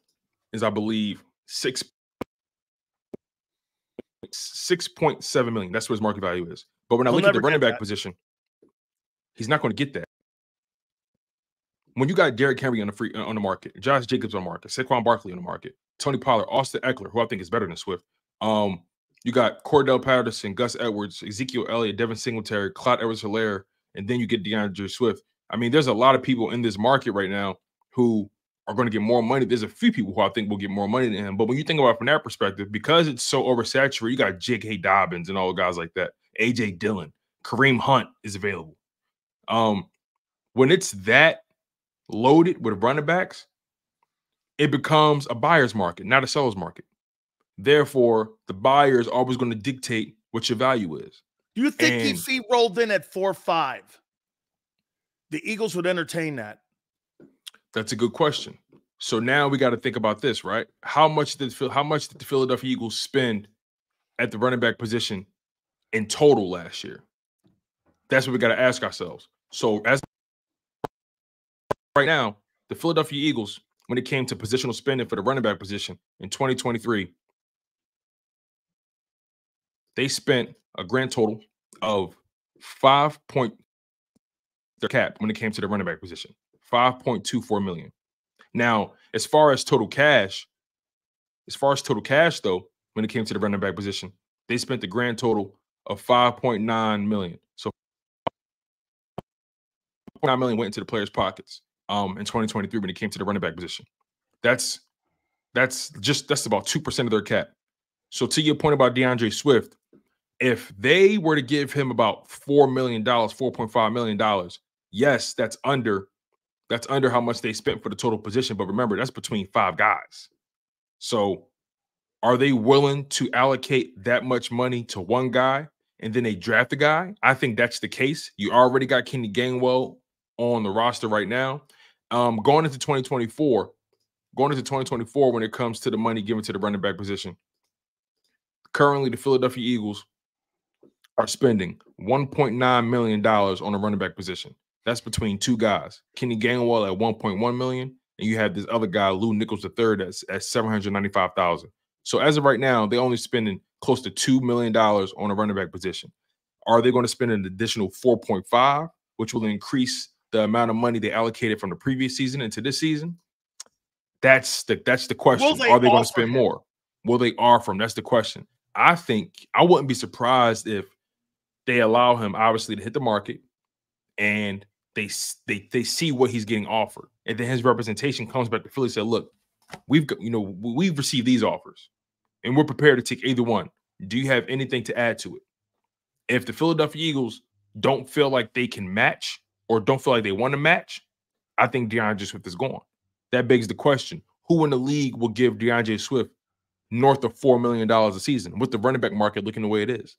is, I believe, 6.7 million. That's what his market value is. But when I look at the running back position, he's not going to get that. When you got Derrick Henry on the market, Josh Jacobs on the market, Saquon Barkley on the market, Tony Pollard, Austin Eckler, who I think is better than Swift. You got Cordell Patterson, Gus Edwards, Ezekiel Elliott, Devin Singletary, Clyde Edwards-Helaire, and then you get DeAndre Swift. I mean, there's a lot of people in this market right now who are going to get more money. There's a few people who I think will get more money than him. But when you think about it from that perspective, because it's so oversaturated, you got J.K. Dobbins and all the guys like that, A.J. Dillon, Kareem Hunt is available. When it's that loaded with running backs, it becomes a buyer's market, not a seller's market. Therefore, the buyer is always going to dictate what your value is.
Do you think if he rolled in at 4.5, the Eagles would entertain that?
That's a good question. So now we got to think about this, right? How much did the Philadelphia Eagles spend at the running back position in total last year? That's what we got to ask ourselves. So as right now, the Philadelphia Eagles, when it came to positional spending for the running back position in 2023, they spent a grand total of their cap when it came to the running back position, $5.24 million. Now, as far as total cash though, when it came to the running back position, they spent the grand total of $5.9 million. So $5.9 million went into the players' pockets in 2023 when it came to the running back position. That's about 2% of their cap. So to your point about DeAndre Swift, if they were to give him about $4 million, $4.5 million, yes, that's under how much they spent for the total position. But remember, that's between 5 guys. So are they willing to allocate that much money to one guy and then they draft a guy? I think that's the case. You already got Kenny Gainwell on the roster right now. Going into 2024, when it comes to the money given to the running back position, currently the Philadelphia Eagles are spending $1.9 million on the running back position. That's between 2 guys. Kenny Gainwell at $1.1 million, and you have this other guy, Lou Nichols III, that's at $795,000. So as of right now, they're only spending close to $2 million on a running back position. Are they going to spend an additional 4.5, which will increase the amount of money they allocated from the previous season into this season? That's the question. Are they going to spend more? Will they offer him? That's the question. I think I wouldn't be surprised if they allow him, obviously, to hit the market and they see what he's getting offered. And then his representation comes back to Philly and said, look, we've received these offers and we're prepared to take either one. Do you have anything to add to it? If the Philadelphia Eagles don't feel like they can match or don't feel like they want to match, I think DeAndre Swift is gone. That begs the question, who in the league will give DeAndre Swift north of $4 million a season with the running back market looking the way it is?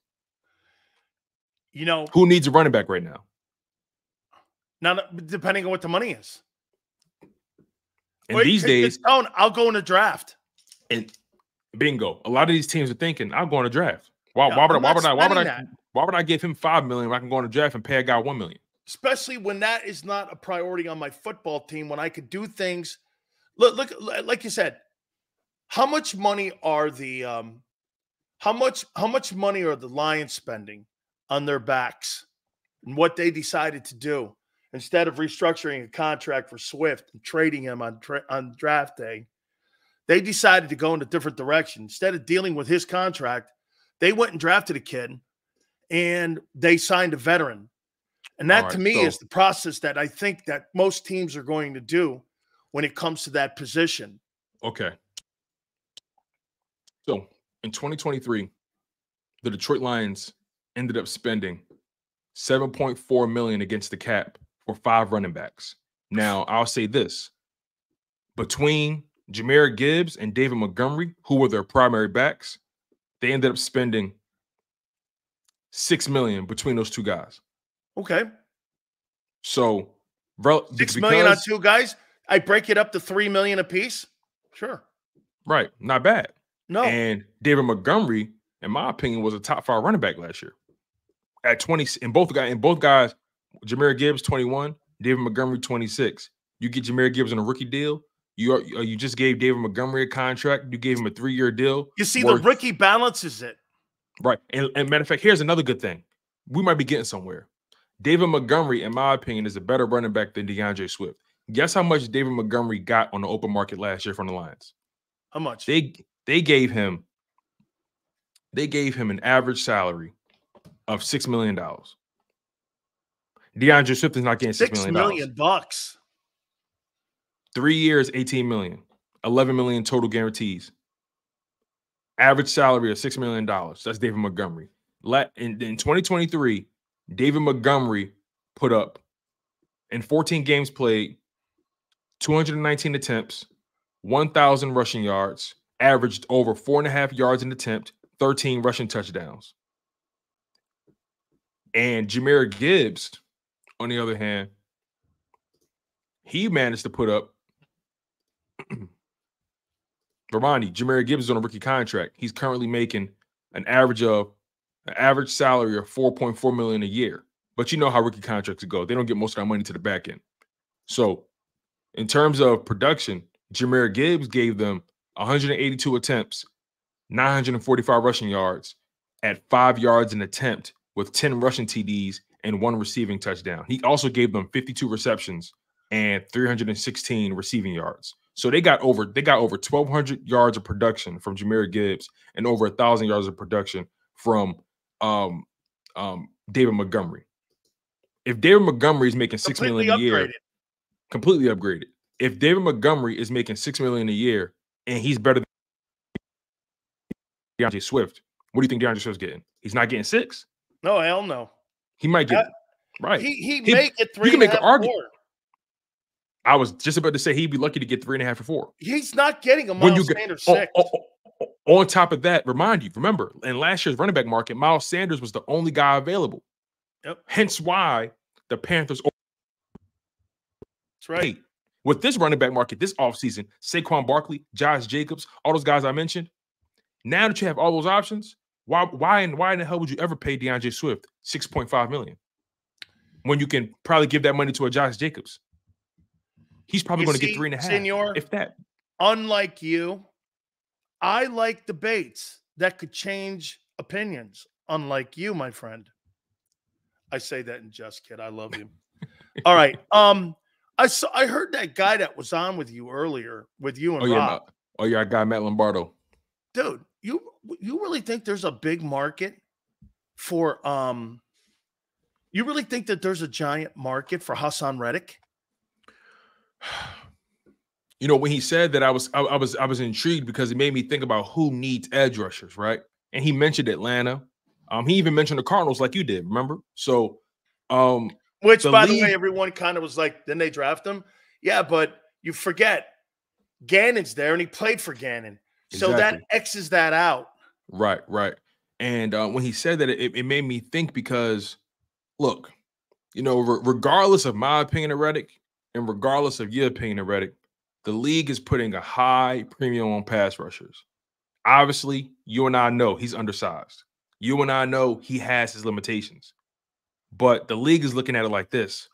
Who needs a running back right now?
Now, depending on what the money is.
And these days,
I'll go in a draft.
And bingo. A lot of these teams are thinking, I'll go in a draft. Why would I give him $5 million when I can go in a draft and pay a guy $1 million?
Especially when that is not a priority on my football team, when I could do things. Look, like you said, how much money are the Lions spending on their backs and what they decided to do? instead of restructuring a contract for Swift and trading him on draft day, they decided to go in a different direction. Instead of dealing with his contract, they went and drafted a kid, and they signed a veteran. And that, to me, is the process that I think that most teams are going to do when it comes to that position.
Okay. So in 2023, the Detroit Lions ended up spending $7.4 million against the cap for 5 running backs. Now, I'll say this. Between Jahmyr Gibbs and David Montgomery, who were their primary backs, they ended up spending $6 million between those two guys.
Okay.
So
$6 million on 2 guys. I break it up to $3 million a piece. Sure.
Right. Not bad.
No.
And David Montgomery, in my opinion, was a top 5 running back last year. At 20, and both guys, Jahmyr Gibbs 21, David Montgomery 26. You get Jahmyr Gibbs on a rookie deal. You just gave David Montgomery a contract. You gave him a 3-year deal.
You see, the rookie balances it.
Right. And matter of fact, here's another good thing. We might be getting somewhere. David Montgomery, in my opinion, is a better running back than DeAndre Swift. Guess how much David Montgomery got on the open market last year from the Lions?
How much?
They gave him an average salary of $6 million. DeAndre Swift is not getting $6 million.
$6 million bucks.
3 years, $18 million. 11 million total guarantees. Average salary of $6 million. That's David Montgomery. In 2023, David Montgomery put up, in 14 games played, 219 attempts, 1,000 rushing yards, averaged over 4.5 yards an attempt, 13 rushing touchdowns. And Jahmyr Gibbs, on the other hand, he managed to put up, Ramani, Jahmyr Gibbs is on a rookie contract. He's currently making an average salary of $4.4 million a year. But you know how rookie contracts go. They don't get most of that money to the back end. So in terms of production, Jahmyr Gibbs gave them 182 attempts, 945 rushing yards at 5 yards an attempt with 10 rushing TDs and 1 receiving touchdown. He also gave them 52 receptions and 316 receiving yards. So they got over 1,200 yards of production from Jahmyr Gibbs and over 1,000 yards of production from David Montgomery. If David Montgomery is making $6 million a year, completely upgraded. If David Montgomery is making $6 million a year and he's better than DeAndre Swift, what do you think DeAndre Swift's getting? He's not getting 6.
No, hell no.
He might get right.
He may get 3.
You can make an argument. I was just about to say he'd be lucky to get 3.5 or 4.
He's not getting a Miles Sanders 6.
On top of that, remember, in last year's running back market, Miles Sanders was the only guy available.
Yep.
Hence why the Panthers.
That's right.
With this running back market this offseason, Saquon Barkley, Josh Jacobs, all those guys I mentioned, now that you have all those options, why in the hell would you ever pay DeAndre Swift $6.5 million when you can probably give that money to a Josh Jacobs? He's probably going to get 3.5,
Senor,
if that.
Unlike you, I like debates that could change opinions. Unlike you, my friend. I say that in jest, kid. I love you. All right. I heard that guy that was on with you earlier, with you and Rob.
Our guy Matt Lombardo.
Dude, you really think there's a big market for you really think that there's a giant market for Haason Reddick?
You know, when he said that, I was intrigued because it made me think about who needs edge rushers, right? And he mentioned Atlanta. He even mentioned the Cardinals, like you did, remember? So,
which, by the way, everyone kind of was like, didn't they draft him? Yeah, but you forget Gannon's there, and he played for Gannon, so that X's that out.
Right. And when he said that, it made me think because, look, you know, regardless of my opinion of Reddick and regardless of your opinion of Reddick, the league is putting a high premium on pass rushers. Obviously, you and I know he's undersized. You and I know he has his limitations. But the league is looking at it like this.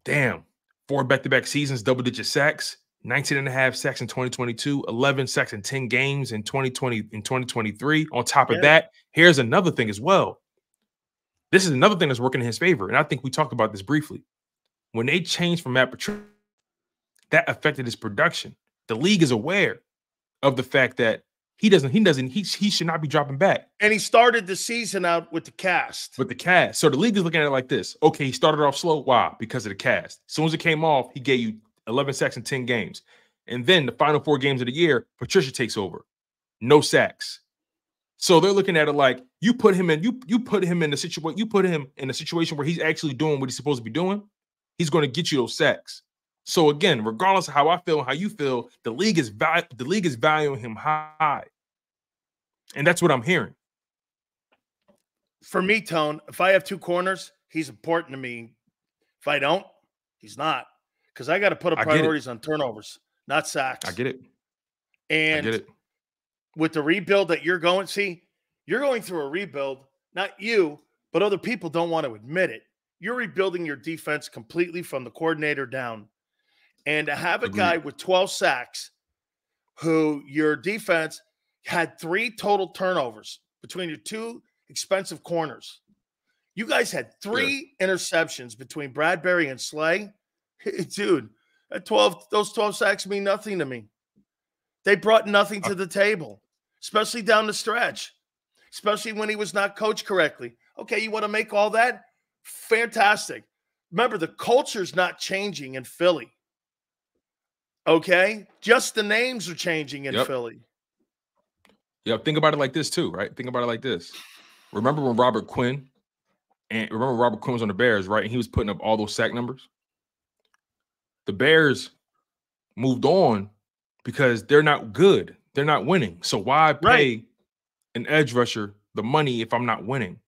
Damn, 4 back-to-back seasons, double-digit sacks, 19.5 sacks in 2022, 11 sacks in 10 games in 2023. On top of that, here's another thing as well. This is another thing that's working in his favor, and I think we talked about this briefly. when they changed from Matt Patricia, that affected his production. The league is aware of the fact that he should not be dropping back.
And he started the season out with the cast.
So the league is looking at it like this. Okay, he started off slow. Why? Because of the cast. As soon as it came off, he gave you 11 sacks in 10 games. And then the final 4 games of the year, Patricia takes over. No sacks. So they're looking at it like you put him in the situation where he's actually doing what he's supposed to be doing, he's going to get you those sacks. So again, regardless of how I feel and how you feel, the league is valuing him high. And that's what I'm hearing.
For me, Tone, if I have 2 corners, he's important to me. If I don't, he's not. Because I got to put up priorities on turnovers, not sacks.
I get it.
And
I get it.
With the rebuild that you're going through a rebuild, not you, but other people don't want to admit it. You're rebuilding your defense completely from the coordinator down. And to have a guy with 12 sacks who your defense had 3 total turnovers between your 2 expensive corners. You guys had 3 interceptions between Bradbury and Slay. Dude, those 12 sacks mean nothing to me. They brought nothing to the table, especially down the stretch, especially when he was not coached correctly. Okay, you want to make all that? Fantastic. Remember, the culture's not changing in Philly. Okay? Just the names are changing in Philly.
Yeah, think about it like this too, right? Think about it like this. Remember when Robert Quinn was on the Bears, right? And he was putting up all those sack numbers. The Bears moved on because they're not good. They're not winning. So why pay an edge rusher the money if I'm not winning?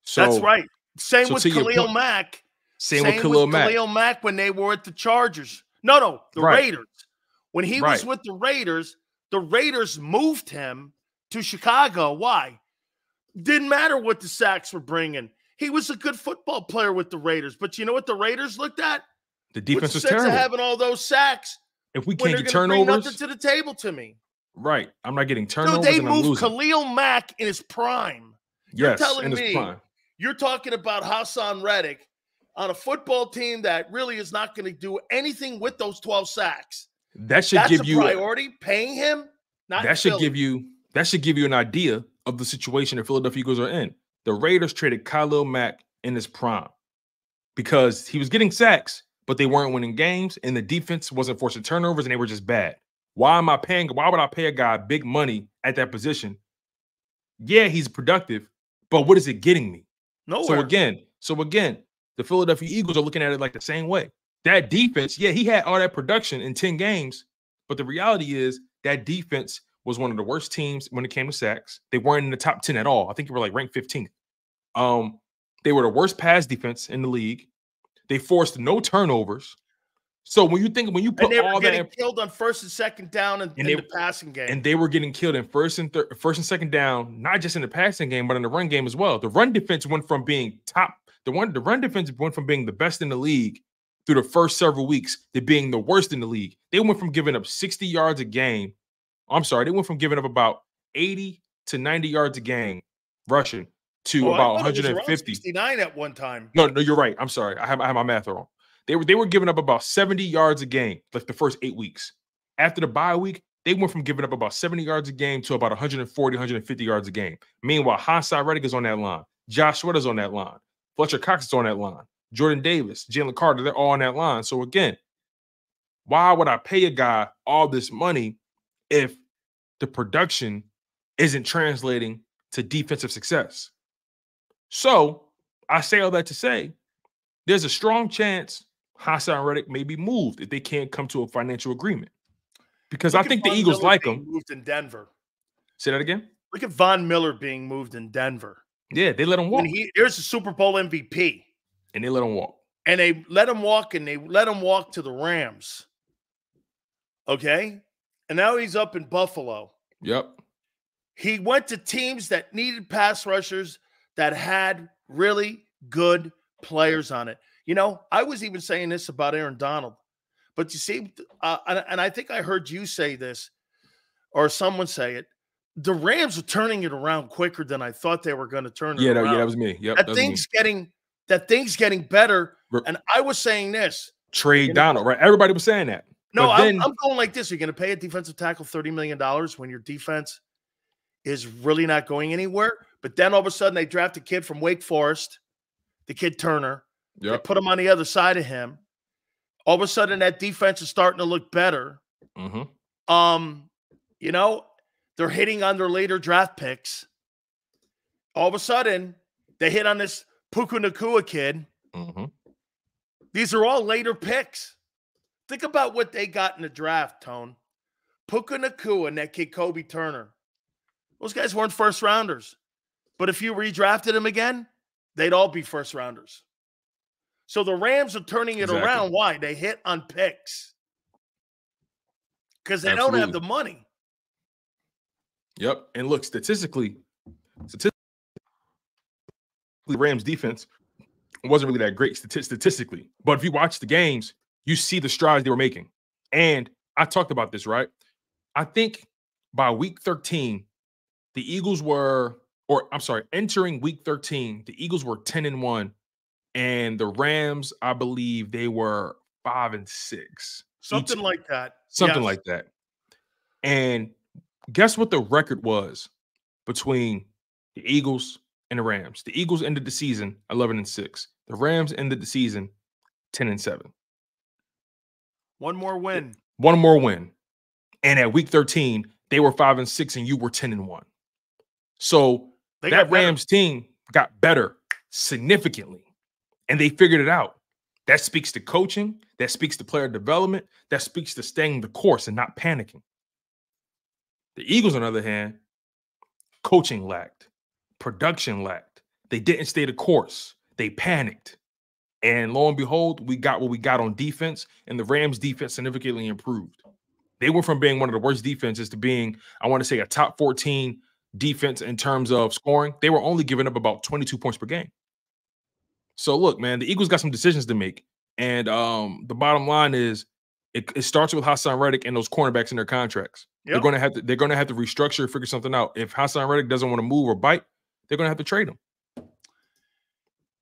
So
that's right. Same with Khalil Mack.
Same with Khalil
Mack when they were at the Chargers. No, the Raiders. When he was with the Raiders moved him to Chicago. Why? Didn't matter what the sacks were bringing. He was a good football player with the Raiders. But you know what the Raiders looked at?
The defense was
terrible.
terrible.
Having all those sacks.
If we can't get
turnovers,
turnovers,
nothing to the table to me.
Right. I'm not getting turnovers.
Dude, they moved Khalil Mack in his prime.
Yes,
you're telling me you're talking about Haason Reddick on a football team that really is not going to do anything with those 12 sacks.
That's a
priority. Paying him,
that should give you an idea of the situation the Philadelphia Eagles are in. The Raiders traded Khalil Mack in his prime because he was getting sacks, but they weren't winning games, and the defense wasn't forcing turnovers, and they were just bad. Why would I pay a guy big money at that position? Yeah, he's productive, but what is it getting me?
Nowhere.
So again, the Philadelphia Eagles are looking at it like the same way. That defense, yeah, he had all that production in 10 games, but the reality is that defense was one of the worst teams when it came to sacks. They weren't in the top 10 at all. I think they were like ranked 15th. They were the worst pass defense in the league. They forced no turnovers. So when you put all that
killed on first and second down in the passing game,
and they were getting killed in first and second down, not just in the passing game, but in the run game as well. The run defense went from being top. The run defense went from being the best in the league through the first several weeks to being the worst in the league. They went from giving up 60 yards a game. They went from giving up about 80 to 90 yards a game rushing to about 150.
69 at one time.
No, you're right. I'm sorry. I have my math wrong. They were giving up about 70 yards a game, like the first 8 weeks. After the bye week, they went from giving up about 70 yards a game to about 140, 150 yards a game. Meanwhile, Haason Reddick is on that line. Josh Sweater's on that line. Fletcher Cox is on that line. Jordan Davis, Jalen Carter, they're all on that line. So again, why would I pay a guy all this money if the production isn't translating to defensive success? So I say all that to say there's a strong chance Haason Reddick may be moved if they can't come to a financial agreement. Because I think the Eagles like him.
Moved in Denver.
Say that again?
Look at Von Miller being moved in Denver.
Yeah, they let him walk.
There's a Super Bowl MVP.
And they let him walk.
And they let him walk, and they let him walk to the Rams. Okay? And now he's up in Buffalo.
Yep.
He went to teams that needed pass rushers that had really good players on it. You know, I was even saying this about Aaron Donald. But you see, and I think I heard you say this or someone say it, the Rams are turning it around quicker than I thought they were going to turn it around.
Yeah, that was me. Yep,
that thing's getting better And I was saying this.
Trade Donald, right? Everybody was saying that.
No, I'm going like this. You're going to pay a defensive tackle $30 million when your defense is really not going anywhere. But then all of a sudden they draft a kid from Wake Forest, the kid Turner.
Yep.
They put him on the other side of him. All of a sudden that defense is starting to look better.
Mm-hmm.
You know, they're hitting on their later draft picks. All of a sudden they hit on this Puka Nacua kid.
Mm-hmm.
These are all later picks. Think about what they got in the draft, Tone. Puka Nacua and that kid Kobe Turner. Those guys weren't first rounders. But if you redrafted them again, they'd all be first rounders. So the Rams are turning it around. Why? They hit on picks. Because they don't have the money.
Yep. And look, statistically, the Rams defense wasn't really that great statistically. But if you watch the games, you see the strides they were making. And I talked about this, right? I think by week 13, the Eagles were, entering week 13, the Eagles were 10-1. And the Rams, I believe they were 5-6.
Something like that.
Something like that. And guess what the record was between the Eagles and the Rams? The Eagles ended the season 11-6. The Rams ended the season 10-7.
One more win.
One more win. And at week 13, they were 5-6 and you were 10-1. So that Rams team got better significantly. And they figured it out. That speaks to coaching. That speaks to player development. That speaks to staying the course and not panicking. The Eagles, on the other hand, coaching lacked. Production lacked. They didn't stay the course. They panicked. And lo and behold, we got what we got on defense, and the Rams' defense significantly improved. They went from being one of the worst defenses to being, I want to say, a top 14 defense in terms of scoring. They were only giving up about 22 points per game. So look, man, the Eagles got some decisions to make. And the bottom line is it starts with Haason Reddick and those cornerbacks in their contracts. Yep. They're gonna have to restructure, figure something out. If Haason Reddick doesn't want to move or bite, they're gonna have to trade him.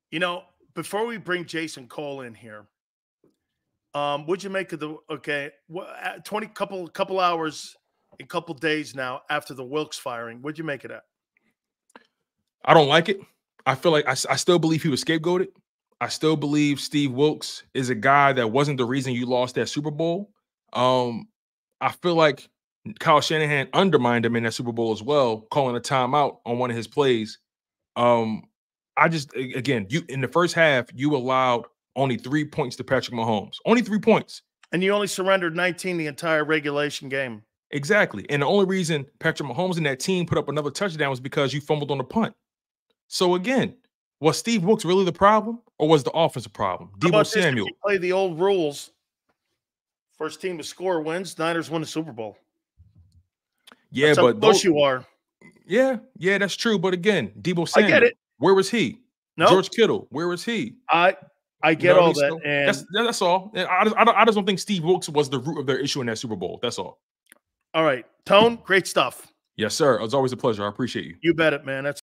You know, before we bring Jason Cole in here, what'd you make of the couple hours, a couple days now after the Wilkes firing? What'd you make of that?
I don't like it. I feel like I still believe he was scapegoated. I still believe Steve Wilkes is a guy that wasn't the reason you lost that Super Bowl. I feel like Kyle Shanahan undermined him in that Super Bowl as well, calling a timeout on one of his plays. You in the first half, you allowed only 3 points to Patrick Mahomes. Only 3 points.
And you only surrendered 19 the entire regulation game.
Exactly. And the only reason Patrick Mahomes and that team put up another touchdown was because you fumbled on the punt. So again, was Steve Wilkes really the problem, or was the offensive problem? Deebo Samuel.
If you play the old rules. First team to score wins. Niners win the Super Bowl.
Yeah,
that's
but
how close you are.
Yeah, that's true. But again, Deebo Samuel.
I get it.
Where was he?
No.
George Kittle. Where was he?
I get all that.
And that's all. I just don't think Steve Wilkes was the root of their issue in that Super Bowl. That's all.
All right, Tone. Great stuff.
Yes, sir. It was always a pleasure. I appreciate you.
You bet it, man. That's